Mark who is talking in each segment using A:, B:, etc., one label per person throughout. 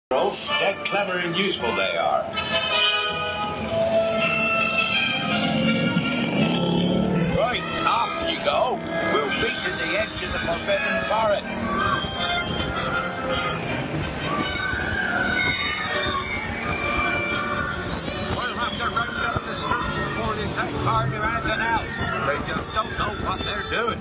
A: Dead clever and useful they are. Right, off you go. We'll meet at the edge of the forbidden forest. We'll have to run down the streets before they set fire to anything else. They just don't know what they're doing.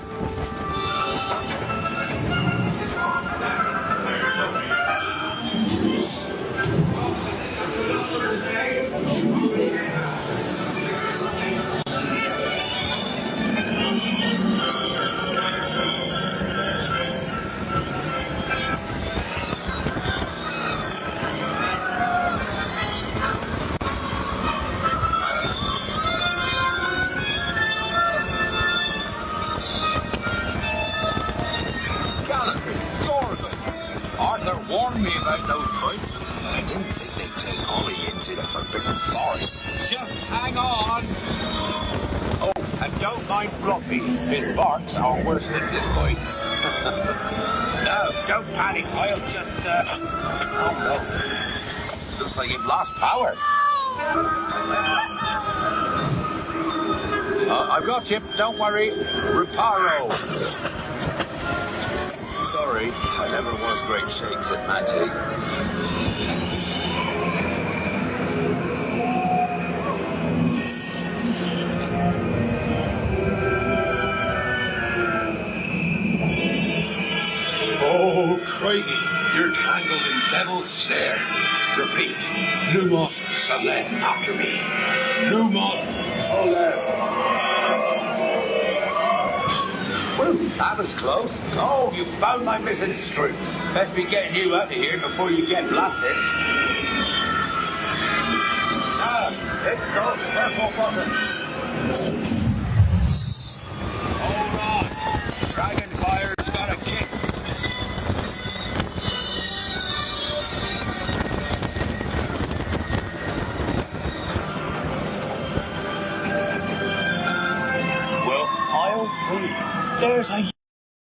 A: Arthur warned me about those pipes. I didn't think they'd take Ollie into the forbidden forest. Just hang on. Oh, and don't mind Floppy. His barks are worse than his bites. No, don't panic. I'll just, Oh, no. Looks like you've lost power. I've got you. Don't worry. Reparo. Sorry, I never was great shakes at magic. Oh, crikey, you're tangled in devil's snare. Repeat, Lumos Solem after me. Lumos Solem. Well, that was close. Oh, you found my missing screws. Best be getting you out of here before you get blasted. Now, hit those purple buttons. Hold on. Dragonfire's got a kick. Well, I'll prove. There's a